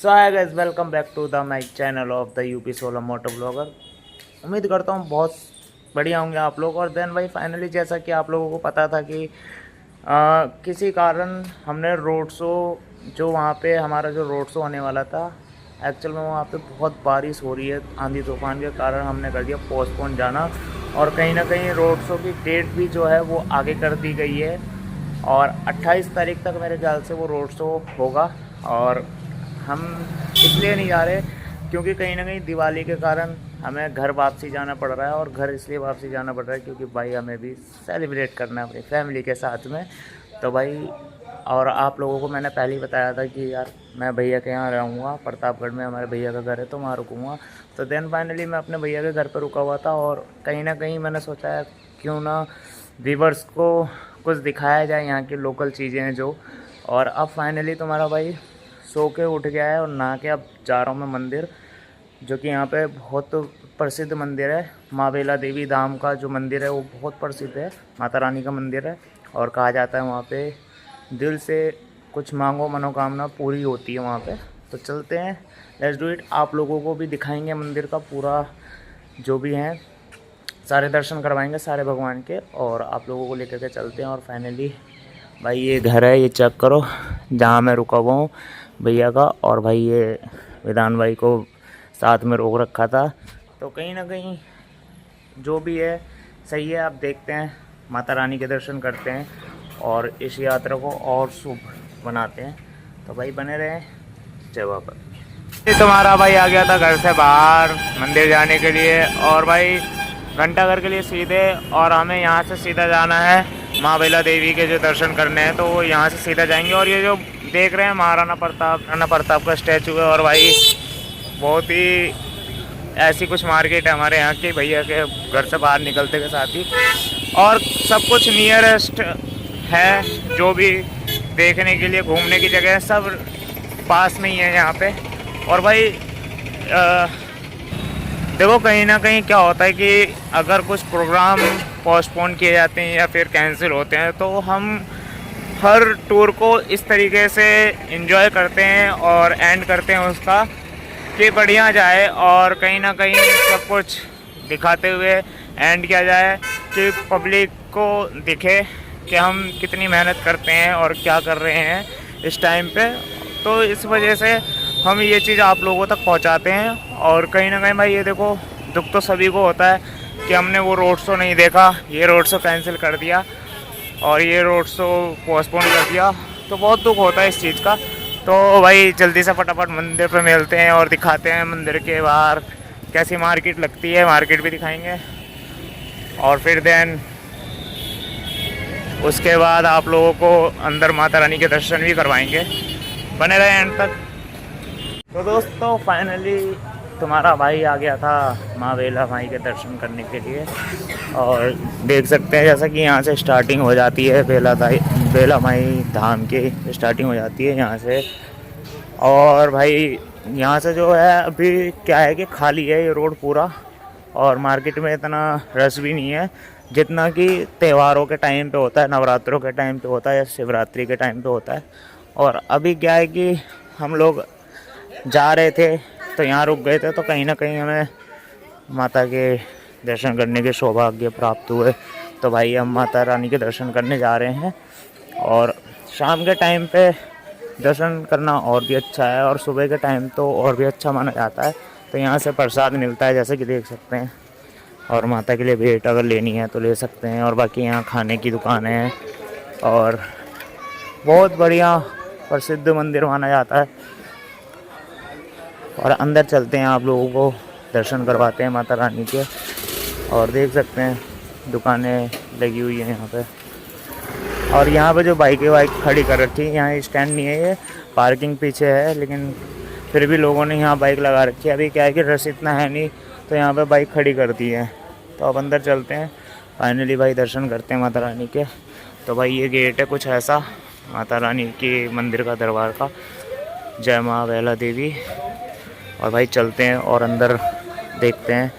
So hi guys, welcome back to the my channel of the UP solar moto blogger. उम्मीद करता हूँ बहुत बढ़िया होंगे आप लोग। और देन भाई फाइनली जैसा कि आप लोगों को पता था कि किसी कारण हमने रोड शो, जो वहाँ पे हमारा जो रोड शो होने वाला था, एक्चुअल में वहाँ पे बहुत बारिश हो रही है आंधी तूफान के कारण हमने कर दिया पोस्टपोन जाना। और कहीं ना कहीं रोड शो की डेट भी जो है वो आगे कर दी गई है और 28 तारीख तक मेरे ख्याल से वो रोड शो होगा। और हम इसलिए नहीं जा रहे क्योंकि कहीं ना कहीं दिवाली के कारण हमें घर वापसी जाना पड़ रहा है। और घर इसलिए वापसी जाना पड़ रहा है क्योंकि भाई हमें भी सेलिब्रेट करना है अपनी फैमिली के साथ में। तो भाई, और आप लोगों को मैंने पहले ही बताया था कि यार मैं भैया के यहाँ रहूँगा, प्रतापगढ़ में हमारे भैया का घर है तो वहाँ रुकूँगा। तो देन फाइनली मैं अपने भैया के घर पर रुका हुआ था और कहीं ना कहीं मैंने सोचा है क्यों ना व्यूवर्स को कुछ दिखाया जाए यहाँ की लोकल चीज़ें हैं जो। और अब फाइनली तुम्हारा भाई सो के उठ गया है और नहा के अब जा रहा हूँ मैं मंदिर, जो कि यहाँ पे बहुत प्रसिद्ध मंदिर है। माँ बेला देवी धाम का जो मंदिर है वो बहुत प्रसिद्ध है, माता रानी का मंदिर है। और कहा जाता है वहाँ पे दिल से कुछ मांगो मनोकामना पूरी होती है वहाँ पे। तो चलते हैं, लेट्स डू इट। आप लोगों को भी दिखाएंगे मंदिर का पूरा जो भी है, सारे दर्शन करवाएंगे सारे भगवान के, और आप लोगों को लेकर के चलते हैं। और फाइनली भाई ये घर है, ये चेक करो जहाँ मैं रुका हुआ हूँ भैया का। और भाई ये विधान भाई को साथ में रोक रखा था। तो कहीं ना कहीं जो भी है सही है। आप देखते हैं, माता रानी के दर्शन करते हैं और इस यात्रा को और शुभ बनाते हैं। तो भाई बने रहें, जय बाबा। ये तुम्हारा भाई आ गया था घर से बाहर मंदिर जाने के लिए, और भाई घंटाघर के लिए सीधे। और हमें यहाँ से सीधा जाना है माँ बेला देवी के जो दर्शन करने हैं, तो वो यहाँ से सीधा जाएंगे। और ये जो देख रहे हैं महाराणा प्रताप, राणा प्रताप का स्टैचू है। और भाई बहुत ही ऐसी कुछ मार्केट है हमारे यहाँ की भैया के घर से बाहर निकलते के साथ ही। और सब कुछ नियरेस्ट है, जो भी देखने के लिए घूमने की जगह है सब पास में ही है यहाँ पे। और भाई देखो कहीं ना कहीं क्या होता है कि अगर कुछ प्रोग्राम पोस्टपोन किए जाते हैं या फिर कैंसिल होते हैं तो हम हर टूर को इस तरीके से एंजॉय करते हैं और एंड करते हैं उसका कि बढ़िया जाए। और कहीं ना कहीं सब कुछ दिखाते हुए एंड किया जाए कि पब्लिक को दिखे कि हम कितनी मेहनत करते हैं और क्या कर रहे हैं इस टाइम पे। तो इस वजह से हम ये चीज़ आप लोगों तक पहुंचाते हैं। और कहीं ना कहीं भाई ये देखो, दुख तो सभी को होता है कि हमने वो रोड शो नहीं देखा, ये रोड शो कैंसिल कर दिया और ये रोड शो पोस्टपोन कर दिया, तो बहुत दुख होता है इस चीज़ का। तो भाई जल्दी से फटाफट मंदिर पे मिलते हैं और दिखाते हैं मंदिर के बाहर कैसी मार्केट लगती है, मार्केट भी दिखाएंगे। और फिर देन उसके बाद आप लोगों को अंदर माता रानी के दर्शन भी करवाएंगे, बने रहे एंड तक। तो दोस्तों फाइनली तुम्हारा भाई आ गया था माँ बेला माई के दर्शन करने के लिए। और देख सकते हैं जैसा कि यहाँ से स्टार्टिंग हो जाती है बेला माई धाम की स्टार्टिंग हो जाती है यहाँ से। और भाई यहाँ से जो है अभी क्या है कि खाली है ये रोड पूरा, और मार्केट में इतना रश भी नहीं है जितना कि त्योहारों के टाइम पे होता है, नवरात्रों के टाइम पे होता है या शिवरात्रि के टाइम पे होता है। और अभी क्या है कि हम लोग जा रहे थे तो यहाँ रुक गए थे, तो कहीं ना कहीं हमें माता के दर्शन करने के सौभाग्य प्राप्त हुए। तो भाई हम माता रानी के दर्शन करने जा रहे हैं। और शाम के टाइम पे दर्शन करना और भी अच्छा है, और सुबह के टाइम तो और भी अच्छा माना जाता है। तो यहाँ से प्रसाद मिलता है जैसे कि देख सकते हैं, और माता के लिए भेंट अगर लेनी है तो ले सकते हैं। और बाकी यहाँ खाने की दुकानें हैं और बहुत बढ़िया प्रसिद्ध मंदिर माना जाता है। और अंदर चलते हैं, आप लोगों को दर्शन करवाते हैं माता रानी के। और देख सकते हैं दुकानें लगी हुई हैं यहाँ पे। और यहाँ पे जो बाइकें वाइक खड़ी कर रखी है, यहाँ स्टैंड नहीं है, ये पार्किंग पीछे है, लेकिन फिर भी लोगों ने यहाँ बाइक लगा रखी है। अभी क्या है कि रश इतना है नहीं, तो यहाँ पे बाइक खड़ी कर दी है। तो अब अंदर चलते हैं, फाइनली भाई दर्शन करते हैं माता रानी के। तो भाई ये गेट है कुछ ऐसा माता रानी के मंदिर का, दरबार का। जय माँ बेला देवी। और भाई चलते हैं और अंदर देखते हैं,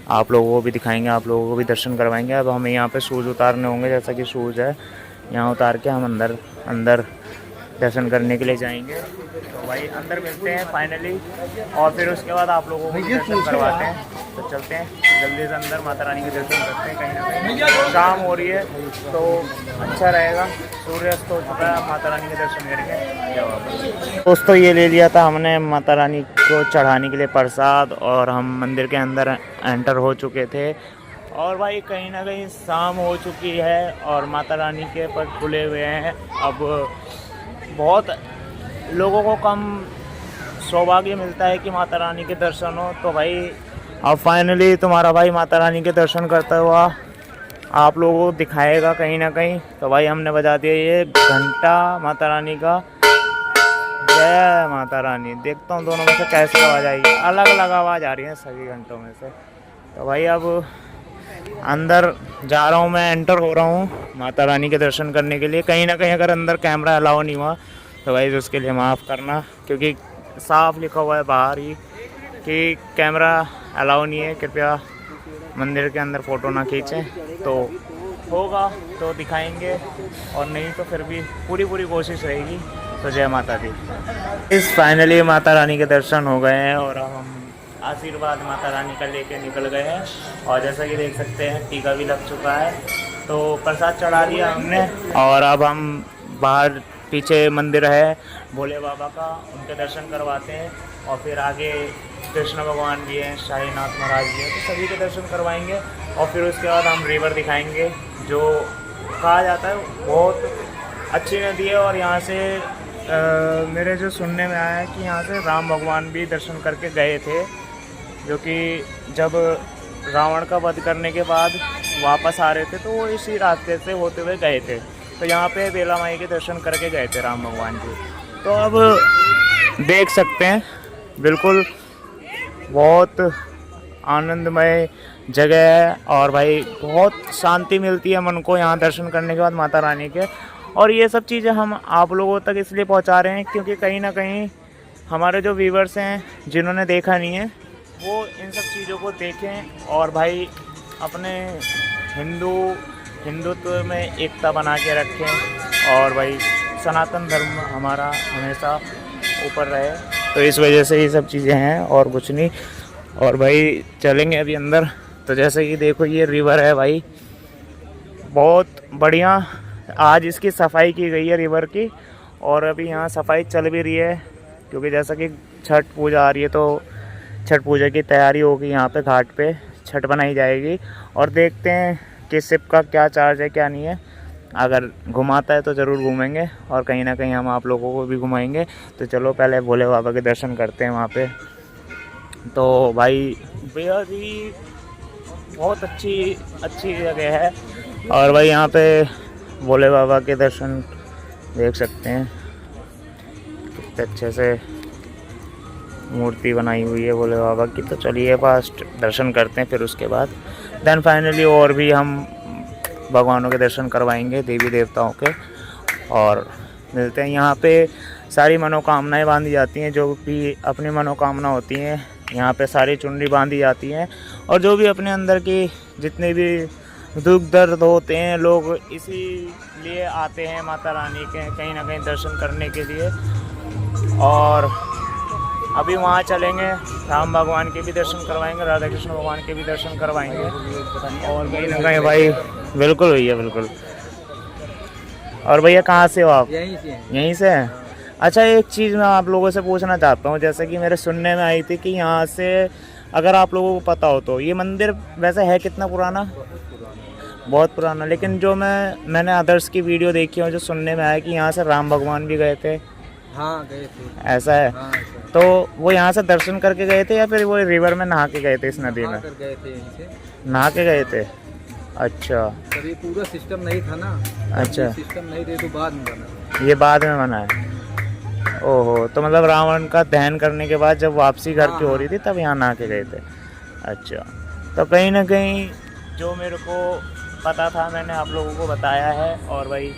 आप लोगों को भी दिखाएंगे, आप लोगों को भी दर्शन करवाएंगे। अब हमें यहाँ पे शूज़ उतारने होंगे, जैसा कि शूज़ है यहाँ उतार के हम अंदर दर्शन करने के लिए जाएंगे। तो भाई अंदर मिलते हैं फाइनली, और फिर उसके बाद आप लोगों को दर्शन करवाते हैं। तो चलते हैं जल्दी से अंदर, माता रानी के दर्शन करते हैं। कहीं ना कहीं शाम हो रही है तो अच्छा रहेगा, सूर्यास्त हो चुका है, माता रानी के दर्शन करेंगे। दोस्तों ये ले लिया था हमने माता रानी को चढ़ाने के लिए प्रसाद, और हम मंदिर के अंदर एंटर हो चुके थे। और भाई कहीं ना कहीं शाम हो चुकी है और माता रानी के पट खुले हुए हैं। अब बहुत लोगों को कम सौभाग्य मिलता है कि माता रानी के दर्शन हो। तो भाई अब फाइनली तुम्हारा भाई माता रानी के दर्शन करता हुआ आप लोगों को दिखाएगा कहीं ना कहीं। तो भाई हमने बजा दिया ये घंटा माता रानी का, जय माता रानी। देखता हूँ दोनों में से कैसे आवाज़ आएगी, अलग अलग आवाज़ आ रही है सभी घंटों में से। तो भाई अब अंदर जा रहा हूँ मैं, एंटर हो रहा हूँ माता रानी के दर्शन करने के लिए। कहीं ना कहीं अगर अंदर कैमरा अलाउ नहीं हुआ तो भाई उसके लिए माफ़ करना, क्योंकि साफ लिखा हुआ है बाहर ही कि कैमरा अलाउ नहीं है, कृपया मंदिर के अंदर फ़ोटो ना खींचें। तो होगा तो दिखाएंगे, और नहीं तो फिर भी पूरी कोशिश रहेगी। तो जय माता दी। इस फाइनली माता रानी के दर्शन हो गए हैं और हम आशीर्वाद माता रानी का लेके निकल गए हैं। और जैसा कि देख सकते हैं टीका भी लग चुका है, तो प्रसाद चढ़ा दिया हमने। और अब हम बाहर पीछे मंदिर है भोले बाबा का, उनके दर्शन करवाते हैं। और फिर आगे कृष्ण भगवान भी हैं, शाहीनाथ महाराज भी हैं, तो सभी के दर्शन करवाएंगे। और फिर उसके बाद हम रिवर दिखाएंगे, जो कहा जाता है बहुत अच्छी नदी है। और यहाँ से मेरे जो सुनने में आया है कि यहाँ से राम भगवान भी दर्शन करके गए थे, जो कि जब रावण का वध करने के बाद वापस आ रहे थे तो वो इसी रास्ते से होते हुए गए थे। तो यहाँ पे बेला माई के दर्शन करके गए थे राम भगवान जी। तो अब देख सकते हैं बिल्कुल बहुत आनंदमय जगह है, और भाई बहुत शांति मिलती है मन को यहाँ दर्शन करने के बाद माता रानी के। और ये सब चीज़ें हम आप लोगों तक इसलिए पहुँचा रहे हैं क्योंकि कहीं ना कहीं हमारे जो व्यूवर्स हैं जिन्होंने देखा नहीं है वो इन सब चीज़ों को देखें, और भाई अपने हिंदुत्व में एकता बना के रखें, और भाई सनातन धर्म हमारा हमेशा ऊपर रहे। तो इस वजह से ये सब चीज़ें हैं और कुछ नहीं। और भाई चलेंगे अभी अंदर। तो जैसे कि देखो ये रिवर है भाई, बहुत बढ़िया। आज इसकी सफाई की गई है रिवर की, और अभी यहाँ सफाई चल भी रही है, क्योंकि जैसा कि छठ पूजा आ रही है तो छठ पूजा की तैयारी होगी। यहाँ पे घाट पे छठ बनाई जाएगी, और देखते हैं कि शिप का क्या चार्ज है क्या नहीं है। अगर घुमाता है तो ज़रूर घूमेंगे, और कहीं ना कहीं हम आप लोगों को भी घुमाएंगे। तो चलो पहले भोले बाबा के दर्शन करते हैं वहाँ पे। तो भाई बेहद ही बहुत अच्छी जगह है, और भाई यहाँ पे भोले बाबा के दर्शन देख सकते हैं, कितने अच्छे से मूर्ति बनाई हुई है भोले बाबा की। तो चलिए फास्ट दर्शन करते हैं, फिर उसके बाद देन फाइनली और भी हम भगवानों के दर्शन करवाएंगे, देवी देवताओं के, और मिलते हैं। यहाँ पे सारी मनोकामनाएं बांधी जाती हैं, जो भी अपनी मनोकामना होती हैं यहाँ पे सारी चुनरी बांधी जाती हैं। और जो भी अपने अंदर की जितने भी दुख दर्द होते हैं, लोग इसीलिए आते हैं माता रानी के कहीं ना कहीं दर्शन करने के लिए। और अभी वहाँ चलेंगे, राम भगवान के भी दर्शन करवाएंगे, राधा कृष्ण भगवान के भी दर्शन करवाएंगे। और कहीं ना कहीं भाई बिल्कुल भैया बिल्कुल। और भैया कहाँ से हो आप? यहीं से हैं। अच्छा एक चीज़ मैं आप लोगों से पूछना चाहता हूँ, जैसे कि मेरे सुनने में आई थी कि यहाँ से अगर आप लोगों को पता हो तो ये मंदिर वैसे है कितना पुराना? बहुत पुराना। लेकिन जो मैंने अदर्स की वीडियो देखी है, जो सुनने में आया कि यहाँ से राम भगवान भी गए थे। हाँ गए थे। ऐसा है? हाँ, ऐसा। तो वो यहाँ से दर्शन करके गए थे या फिर वो रिवर में नहा के गए थे? इस नदी में गए थे, यहीं से नहा के गए थे। अच्छा, तभी पूरा सिस्टम नहीं था ना। अच्छा, सिस्टम नहीं थे तो बाद में बना। ये बाद में बना है। ओहो, तो मतलब रावण का दहन करने के बाद जब वापसी घर की हो रही थी तब यहाँ नहा के गए थे। अच्छा, तो कहीं ना कहीं जो मेरे को पता था मैंने आप लोगों को बताया है। और भाई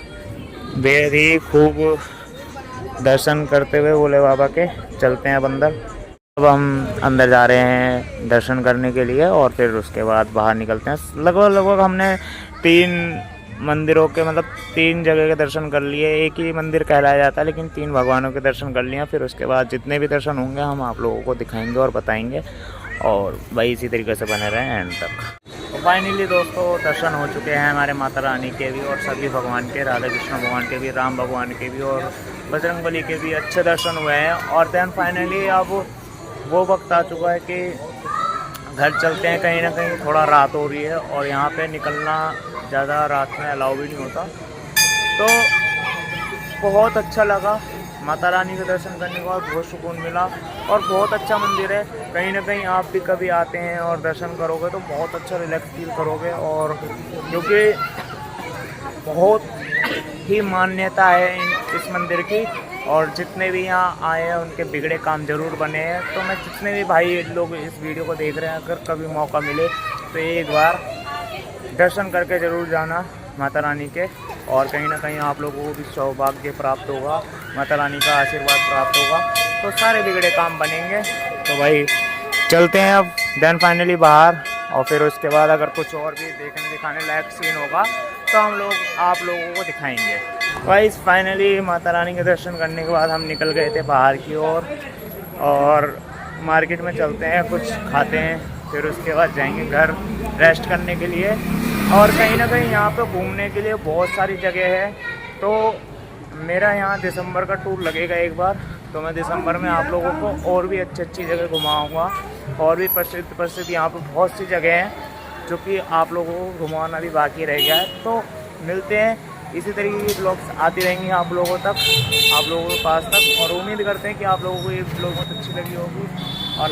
बेहद ही खूब दर्शन करते हुए भोले बाबा के चलते हैं अब अंदर। अब हम अंदर जा रहे हैं दर्शन करने के लिए, और फिर उसके बाद बाहर निकलते हैं। लगभग हमने मंदिरों के मतलब 3 जगह के दर्शन कर लिए। एक ही मंदिर कहलाया जाता है लेकिन 3 भगवानों के दर्शन कर लिए। फिर उसके बाद जितने भी दर्शन होंगे हम आप लोगों को दिखाएंगे और बताएंगे, और भाई इसी तरीके से बने रहें एंड तक। तो फाइनली दोस्तों दर्शन हो चुके हैं हमारे माता रानी के भी और सभी भगवान के, राधा कृष्ण भगवान के भी, राम भगवान के भी और बजरंगबली के भी अच्छे दर्शन हुए हैं। और देन फाइनली अब वो वक्त आ चुका है कि घर चलते हैं। कहीं ना कहीं थोड़ा रात हो रही है और यहाँ पे निकलना ज़्यादा रात में अलाउ भी नहीं होता। तो बहुत अच्छा लगा, माता रानी के दर्शन करने के बाद बहुत सुकून मिला और बहुत अच्छा मंदिर है। कहीं ना कहीं आप भी कभी आते हैं और दर्शन करोगे तो बहुत अच्छा रिलैक्स फील करोगे, और क्योंकि बहुत ही मान्यता है इस मंदिर की, और जितने भी यहाँ आए हैं उनके बिगड़े काम जरूर बने हैं। तो मैं जितने भी भाई लोग इस वीडियो को देख रहे हैं, अगर कभी मौका मिले तो एक बार दर्शन करके ज़रूर जाना माता रानी के, और कहीं ना कहीं आप लोगों को भी सौभाग्य प्राप्त होगा, माता रानी का आशीर्वाद प्राप्त होगा, तो सारे बिगड़े काम बनेंगे। तो भाई चलते हैं अब देन फाइनली बाहर, और फिर उसके बाद अगर कुछ और भी देखने दिखाने लायक सीन होगा तो हम लोग आप लोगों को दिखाएंगे। भाई फाइनली माता रानी के दर्शन करने के बाद हम निकल गए थे बाहर की ओर, और मार्केट में चलते हैं, कुछ खाते हैं, फिर उसके बाद जाएंगे घर रेस्ट करने के लिए। और कहीं ना कहीं यहाँ पे घूमने के लिए बहुत सारी जगह है। तो मेरा यहाँ दिसंबर का टूर लगेगा एक बार, तो मैं दिसंबर में आप लोगों को और भी अच्छी जगह घुमाऊँगा, और भी प्रसिद्ध यहाँ पे बहुत सी जगह हैं जो कि आप लोगों को घुमाना भी बाकी रह गया है। तो मिलते हैं, इसी तरीके की ब्लॉग्स आती रहेंगी आप लोगों तक, आप लोगों के पास तक, और उम्मीद करते हैं कि आप लोगों को ये ब्लॉग बहुत अच्छी लगी होगी। और